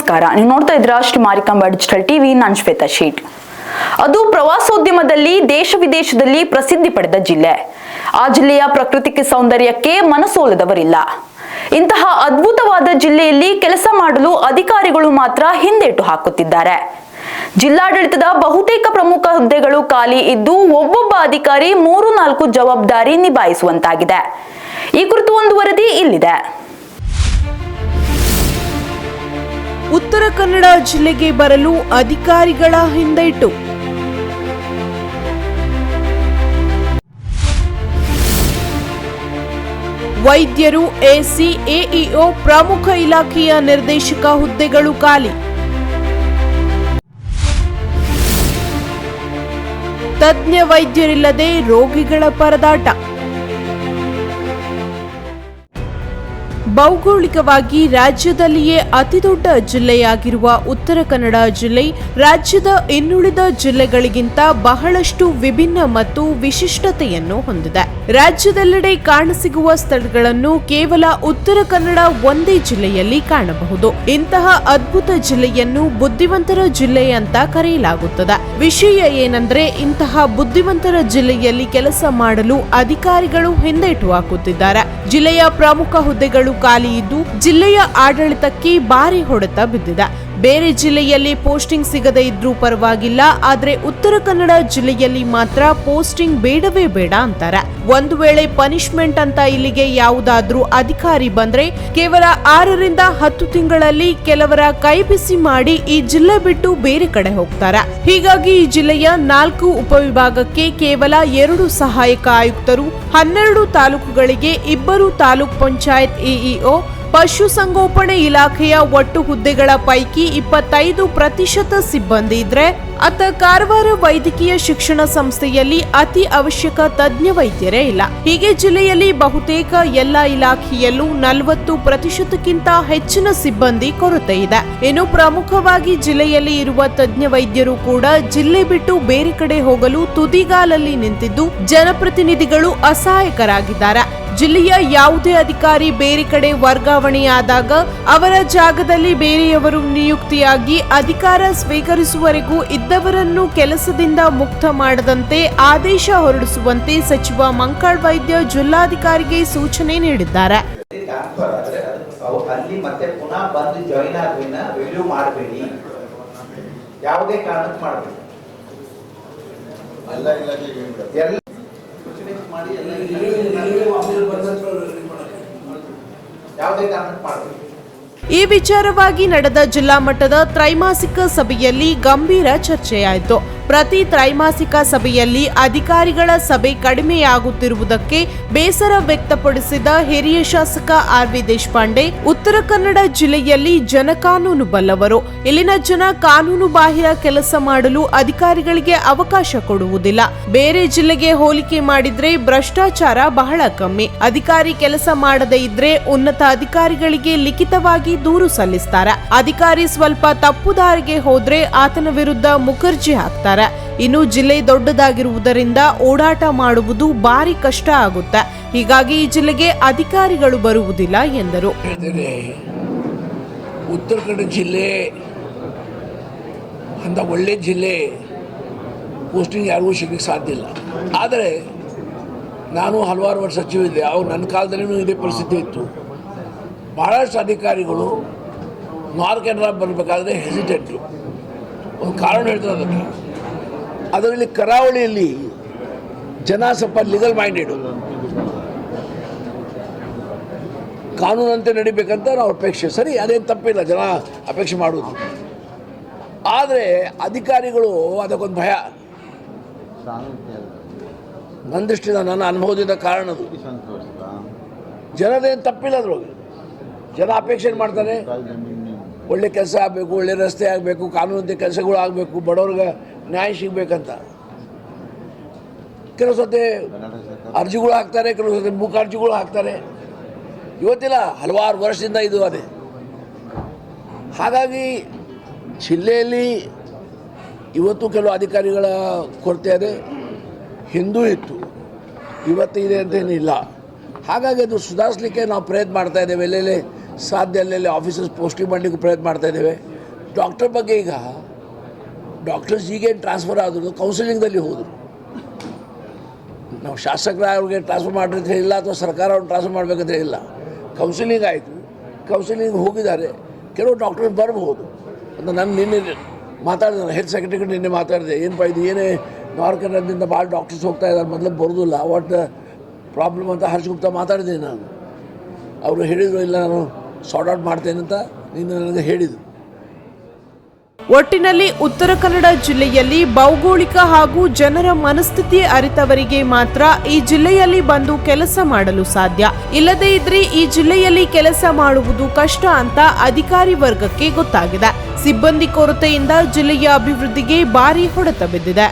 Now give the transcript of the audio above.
ನಮಸ್ಕಾರ, ನೀವು ನೋಡ್ತಾ ಇದ್ದೀರಾ ಶ್ರೀ ಮಾರಿಕಾಂಬಾ ಡಿಜಿಟಲ್ ಟಿವಿ. ನಾನು ಶ್ವೇತಾ ಶೀಟ್. ಅದು ಪ್ರವಾಸೋದ್ಯಮದಲ್ಲಿ ದೇಶ ವಿದೇಶದಲ್ಲಿ ಪ್ರಸಿದ್ಧಿ ಪಡೆದ ಜಿಲ್ಲೆ. ಆ ಜಿಲ್ಲೆಯ ಪ್ರಾಕೃತಿಕ ಸೌಂದರ್ಯಕ್ಕೆ ಮನಸೋಲದವರಿಲ್ಲ. ಇಂತಹ ಅದ್ಭುತವಾದ ಜಿಲ್ಲೆಯಲ್ಲಿ ಕೆಲಸ ಮಾಡಲು ಅಧಿಕಾರಿಗಳು ಮಾತ್ರ ಹಿಂದೇಟು ಹಾಕುತ್ತಿದ್ದಾರೆ. ಜಿಲ್ಲಾಡಳಿತದ ಬಹುತೇಕ ಪ್ರಮುಖ ಹುದ್ದೆಗಳು ಖಾಲಿ ಇದ್ದು ಒಬ್ಬೊಬ್ಬ ಅಧಿಕಾರಿ 3-4 ಜವಾಬ್ದಾರಿ ನಿಭಾಯಿಸುವಂತಾಗಿದೆ. ಈ ಕುರಿತು ಒಂದು ವರದಿ ಇಲ್ಲಿದೆ. ಉತ್ತರ ಕನ್ನಡ ಜಿಲ್ಲೆಗೆ ಬರಲು ಅಧಿಕಾರಿಗಳ ಹಿಂದೇಟು. ವೈದ್ಯರು, ಎಸಿ, ಎಇಒ, ಪ್ರಮುಖ ಇಲಾಖೆಯ ನಿರ್ದೇಶಕ ಹುದ್ದೆಗಳು ಖಾಲಿ. ತಜ್ಞ ವೈದ್ಯರಿಲ್ಲದೆ ರೋಗಿಗಳ ಪರದಾಟ. ಭೌಗೋಳಿಕವಾಗಿ ರಾಜ್ಯದಲ್ಲಿಯೇ ಅತಿದೊಡ್ಡ ಜಿಲ್ಲೆಯಾಗಿರುವ ಉತ್ತರ ಕನ್ನಡ ಜಿಲ್ಲೆ ರಾಜ್ಯದ ಇನ್ನುಳಿದ ಜಿಲ್ಲೆಗಳಿಗಿಂತ ಬಹಳಷ್ಟು ವಿಭಿನ್ನ ಮತ್ತು ವಿಶಿಷ್ಟತೆಯನ್ನು ಹೊಂದಿದೆ. ರಾಜ್ಯದೆಲ್ಲೆಡೆ ಕಾಣಸಿಗುವ ಸ್ಥಳಗಳನ್ನು ಕೇವಲ ಉತ್ತರ ಕನ್ನಡ ಒಂದೇ ಜಿಲ್ಲೆಯಲ್ಲಿ ಕಾಣಬಹುದು. ಇಂತಹ ಅದ್ಭುತ ಜಿಲ್ಲೆಯನ್ನು ಬುದ್ಧಿವಂತರ ಜಿಲ್ಲೆ ಅಂತ ಕರೆಯಲಾಗುತ್ತದೆ. ವಿಷಯ ಏನಂದ್ರೆ, ಇಂತಹ ಬುದ್ಧಿವಂತರ ಜಿಲ್ಲೆಯಲ್ಲಿ ಕೆಲಸ ಮಾಡಲು ಅಧಿಕಾರಿಗಳು ಹಿಂದೇಟು ಹಾಕುತ್ತಿದ್ದಾರೆ. ಜಿಲ್ಲೆಯ ಪ್ರಮುಖ ಹುದ್ದೆಗಳು ಖಾಲಿ ಇದ್ದು ಜಿಲ್ಲೆಯ ಆಡಳಿತಕ್ಕೆ ಭಾರಿ ಹೊಡೆತ ಬಿದ್ದಿದೆ. ಬೇರೆ ಜಿಲ್ಲೆಯಲ್ಲಿ ಪೋಸ್ಟಿಂಗ್ ಸಿಗದೇ ಇದ್ರೂ ಪರವಾಗಿಲ್ಲ, ಆದ್ರೆ ಉತ್ತರ ಕನ್ನಡ ಜಿಲ್ಲೆಯಲ್ಲಿ ಮಾತ್ರ ಪೋಸ್ಟಿಂಗ್ ಬೇಡವೇ ಬೇಡ ಅಂತಾರೆ. ಒಂದು ವೇಳೆ ಪನಿಷ್ಮೆಂಟ್ ಅಂತ ಇಲ್ಲಿಗೆ ಯಾವುದಾದ್ರೂ ಅಧಿಕಾರಿ ಬಂದ್ರೆ ಕೇವಲ 6ರಿಂದ 10 ತಿಂಗಳಲ್ಲಿ ಕೆಲವರ ಕೈ ಬಿಸಿ ಮಾಡಿ ಈ ಜಿಲ್ಲೆ ಬಿಟ್ಟು ಬೇರೆ ಕಡೆ ಹೋಗ್ತಾರೆ. ಹೀಗಾಗಿ ಈ ಜಿಲ್ಲೆಯ 4 ಉಪವಿಭಾಗಕ್ಕೆ ಕೇವಲ 2 ಸಹಾಯಕ ಆಯುಕ್ತರು, 12 ತಾಲೂಕುಗಳಿಗೆ 2 ತಾಲೂಕ್ ಪಂಚಾಯತ್ ಎಇಒ, ಪಶುಸಂಗೋಪನೆ ಇಲಾಖೆಯ ಒಟ್ಟು ಹುದ್ದೆಗಳ ಪೈಕಿ 25% ಸಿಬ್ಬಂದಿ ಇದ್ರೆ, ಅತ್ತ ಕಾರವಾರ ವೈದ್ಯಕೀಯ ಶಿಕ್ಷಣ ಸಂಸ್ಥೆಯಲ್ಲಿ ಅತಿ ಅವಶ್ಯಕ ತಜ್ಞ ವೈದ್ಯರೇ ಇಲ್ಲ. ಹೀಗೆ ಜಿಲ್ಲೆಯಲ್ಲಿ ಬಹುತೇಕ ಎಲ್ಲ ಇಲಾಖೆಯಲ್ಲೂ 40%ಕ್ಕಿಂತ ಹೆಚ್ಚಿನ ಸಿಬ್ಬಂದಿ ಕೊರತೆ ಇದೆ. ಇನ್ನು ಪ್ರಮುಖವಾಗಿ ಜಿಲ್ಲೆಯಲ್ಲಿ ಇರುವ ತಜ್ಞ ವೈದ್ಯರು ಕೂಡ ಜಿಲ್ಲೆ ಬಿಟ್ಟು ಬೇರೆ ಕಡೆ ಹೋಗಲು ತುದಿಗಾಲಲ್ಲಿ ನಿಂತಿದ್ದು ಜನಪ್ರತಿನಿಧಿಗಳು ಅಸಹಾಯಕರಾಗಿದ್ದಾರೆ. ಜಿಲ್ಲೆಯ ಯಾವುದೇ ಅಧಿಕಾರಿ ಬೇರೆ ಕಡೆ ವರ್ಗಾವಣೆಯಾದಾಗ ಅವರ ಜಾಗದಲ್ಲಿ ಬೇರೆಯವರು ನಿಯುಕ್ತಿಯಾಗಿ ಅಧಿಕಾರ ಸ್ವೀಕರಿಸುವವರೆಗೂ ಇದ್ದವರನ್ನು ಕೆಲಸದಿಂದ ಮುಕ್ತ ಮಾಡದಂತೆ ಆದೇಶ ಹೊರಡಿಸುವಂತೆ ಸಚಿವ ಮಂಕಾಳ್ ವೈದ್ಯ ಜಿಲ್ಲಾಧಿಕಾರಿಗೆ ಸೂಚನೆ ನೀಡಿದ್ದಾರೆ. ಯಾವುದೇ ಕಾರಣಕ್ಕೆ ಮಾಡಬೇಕು, ಯಾವುದೇ ಕಾರಣಕ್ಕೆ ಮಾಡಬೇಕು. ಈ ವಿಚಾರವಾಗಿ ನಡೆದ ಜಿಲ್ಲಾ ಮಟ್ಟದ ತ್ರೈಮಾಸಿಕ ಸಭೆಯಲ್ಲಿ ಗಂಭೀರ ಚರ್ಚೆಯಾಯಿತು. ಪ್ರತಿ ತ್ರೈಮಾಸಿಕ ಸಭೆಯಲ್ಲಿ ಅಧಿಕಾರಿಗಳ ಸಭೆ ಕಡಿಮೆಯಾಗುತ್ತಿರುವುದಕ್ಕೆ ಬೇಸರ ವ್ಯಕ್ತಪಡಿಸಿದ ಹಿರಿಯ ಶಾಸಕ ಆರ್.ವಿ. ದೇಶಪಾಂಡೆ, ಉತ್ತರ ಕನ್ನಡ ಜಿಲ್ಲೆಯಲ್ಲಿ ಜನಕಾನೂನು ಬಲ್ಲವರು, ಇಲ್ಲಿನ ಜನ ಕಾನೂನು ಬಾಹಿರ ಕೆಲಸ ಮಾಡಲು ಅಧಿಕಾರಿಗಳಿಗೆ ಅವಕಾಶ ಕೊಡುವುದಿಲ್ಲ. ಬೇರೆ ಜಿಲ್ಲೆಗೆ ಹೋಲಿಕೆ ಮಾಡಿದ್ರೆ ಭ್ರಷ್ಟಾಚಾರ ಬಹಳ ಕಮ್ಮಿ. ಅಧಿಕಾರಿ ಕೆಲಸ ಮಾಡದೇ ಇದ್ರೆ ಉನ್ನತ ಅಧಿಕಾರಿಗಳಿಗೆ ಲಿಖಿತವಾಗಿ ದೂರು ಸಲ್ಲಿಸ್ತಾರೆ. ಅಧಿಕಾರಿ ಸ್ವಲ್ಪ ತಪ್ಪು ದಾರಿಗೆ ಹೋದ್ರೆ ಆತನ ವಿರುದ್ಧ ಮುಖರ್ಜಿ ಹಾಕ್ತಾರೆ. ಇನ್ನು ಜಿಲ್ಲೆ ದೊಡ್ಡದಾಗಿರುವುದರಿಂದ ಓಡಾಟ ಮಾಡುವುದು ಭಾರಿ ಕಷ್ಟ ಆಗುತ್ತೆ. ಹೀಗಾಗಿ ಈ ಜಿಲ್ಲೆಗೆ ಅಧಿಕಾರಿಗಳು ಬರುವುದಿಲ್ಲ ಎಂದರು. ಉತ್ತರ ಕನ್ನಡ ಜಿಲ್ಲೆ ಅಂತ ಒಳ್ಳೆ ಜಿಲ್ಲೆ, ಪೋಸ್ಟಿಂಗ್ ಯಾರಿಗೂ ಸಿಗಲಿಕ್ಕೆ ಸಾಧ್ಯ ಇಲ್ಲ. ಆದರೆ ನಾನು ಹಲವಾರು ವರ್ಷ ಸಚಿವ ಇದ್ದೆ, ಅವು ನನ್ನ ಕಾಲದಲ್ಲಿಯೂ ಇದೇ ಪರಿಸ್ಥಿತಿ ಇತ್ತು. ಭಾಳಷ್ಟು ಅಧಿಕಾರಿಗಳು ನಾರ್ತ್ ಕೆನರಾ ಬರಬೇಕಾದ್ರೆ ಹೆಸಿಟೆಂಟು. ಒಂದು ಕಾರಣ ಹೇಳ್ತಾರೆ ಅದರಲ್ಲಿ ಕರಾವಳಿಯಲ್ಲಿ ಜನ ಸ್ವಲ್ಪ ಲೀಗಲ್ ಮೈಂಡೆಡು, ಕಾನೂನಂತೆ ನಡಿಬೇಕಂತ ನಾವು ಅಪೇಕ್ಷೆ. ಸರಿ, ಅದೇನು ತಪ್ಪಿಲ್ಲ, ಜನ ಅಪೇಕ್ಷೆ ಮಾಡೋದು. ಆದರೆ ಅಧಿಕಾರಿಗಳು ಅದಕ್ಕೊಂದು ಭಯ. ನನ್ನ ದೃಷ್ಟಿಯಿಂದ, ನನ್ನ ಅನುಭವದಿಂದ ಕಾರಣದು. ಜನದೇನು ತಪ್ಪಿಲ್ಲ ಅದ್ರೊಳಗೆ. ಜನ ಅಪೇಕ್ಷೆ ಮಾಡ್ತಾರೆ, ಒಳ್ಳೆ ಕೆಲಸ ಆಗಬೇಕು, ಒಳ್ಳೆ ರಸ್ತೆ ಆಗಬೇಕು, ಕಾನೂನಂತೆ ಕೆಲಸಗಳು ಆಗಬೇಕು, ಬಡವ್ರಿಗೆ ನ್ಯಾಯ ಸಿಗಬೇಕಂತ. ಕೆಲವು ಸತಿ ಅರ್ಜಿಗಳು ಹಾಕ್ತಾರೆ, ಕೆಲವು ಸತಿ ಮೂಕ ಅರ್ಜಿಗಳು ಹಾಕ್ತಾರೆ. ಇವತ್ತಿಲ್ಲ, ಹಲವಾರು ವರ್ಷದಿಂದ ಇದು ಅದೇ. ಹಾಗಾಗಿ ಜಿಲ್ಲೆಯಲ್ಲಿ ಇವತ್ತು ಕೆಲವು ಅಧಿಕಾರಿಗಳ ಕೊರತೆ ಇದೆ, ಹಿಂದೂ ಇತ್ತು, ಇವತ್ತು ಇದೆ ಅಂತೇನಿಲ್ಲ. ಹಾಗಾಗಿ ಅದು ಸುಧಾರಿಸಲಿಕ್ಕೆ ನಾವು ಪ್ರಯತ್ನ ಮಾಡ್ತಾ ಇದ್ದೇವೆ. ಎಲ್ಲೆಲ್ಲಿ ಸಾಧ್ಯ ಅಲ್ಲೆಲ್ಲಿ ಆಫೀಸರ್ಸ್ ಪೋಸ್ಟಿಂಗ್ ಮಾಡಲಿಕ್ಕೆ ಪ್ರಯತ್ನ ಮಾಡ್ತಾ ಇದ್ದೇವೆ. ಡಾಕ್ಟರ್ ಬಗ್ಗೆ ಈಗ ಡಾಕ್ಟರ್ಸ್ ಈಗೇನು ಟ್ರಾನ್ಸ್ಫರ್ ಆದ್ರು ಕೌನ್ಸಿಲಿಂಗ್ದಲ್ಲಿ ಹೋದರು. ನಾವು ಶಾಸಕರ ಅವ್ರಿಗೆ ಟ್ರಾನ್ಸ್ಫರ್ ಮಾಡಿದ್ರೆ ಹೇಳಿಲ್ಲ, ಅಥವಾ ಸರ್ಕಾರ ಅವ್ರನ್ನ ಟ್ರಾನ್ಸ್ಫರ್ ಮಾಡಬೇಕಂತ ಹೇಳಿಲ್ಲ. ಕೌನ್ಸಿಲಿಂಗ್ ಆಯಿತು, ಕೌನ್ಸಿಲಿಂಗ್ ಹೋಗಿದ್ದಾರೆ. ಕೆಲವು ಡಾಕ್ಟರ್ ಬರಬಹುದು ಅಂತ ನಾನು ನಿನ್ನೆ ಮಾತಾಡಿದೆ, ಹೆಲ್ತ್ ಸೆಕ್ರೆಟರಿ ನಿನ್ನೆ ಮಾತಾಡಿದೆ. ಏನಪ್ಪ ಇದು ಏನೇ ನಾರ್ತ್ ಕರ್ನಾಟಕದಿಂದ ಭಾಳ ಡಾಕ್ಟರ್ಸ್ ಹೋಗ್ತಾ ಇದ್ದಾರೆ, ಮೊದಲು ಬರೋದಿಲ್ಲ, ವಾಟ್ ಪ್ರಾಬ್ಲಮ್ ಅಂತ ಹರ್ಷ ಗುಪ್ತಾ ಮಾತಾಡಿದ್ದೀನಿ ನಾನು. ಅವರು ಹೇಳಿದರು ಇಲ್ಲ ನಾನು ಸಾರ್ಟ್ ಔಟ್ ಮಾಡ್ತೇನೆ ಅಂತ ನಿನ್ನೆ ನನಗೆ ಹೇಳಿದರು. ಒಟ್ಟಿನಲ್ಲಿ ಉತ್ತರ ಕನ್ನಡ ಜಿಲ್ಲೆಯಲ್ಲಿ ಭೌಗೋಳಿಕ ಹಾಗೂ ಜನರ ಮನಸ್ಥಿತಿ ಅರಿತವರಿಗೆ ಮಾತ್ರ ಈ ಜಿಲ್ಲೆಯಲ್ಲಿ ಬಂದು ಕೆಲಸ ಮಾಡಲು ಸಾಧ್ಯ. ಇಲ್ಲದೇ ಇದ್ರೆ ಈ ಜಿಲ್ಲೆಯಲ್ಲಿ ಕೆಲಸ ಮಾಡುವುದು ಕಷ್ಟ ಅಂತ ಅಧಿಕಾರಿ ವರ್ಗಕ್ಕೆ ಗೊತ್ತಾಗಿದೆ. ಸಿಬ್ಬಂದಿ ಕೊರತೆಯಿಂದ ಜಿಲ್ಲೆಯ ಅಭಿವೃದ್ಧಿಗೆ ಭಾರಿ ಹೊಡೆತ ಬಿದ್ದಿದೆ.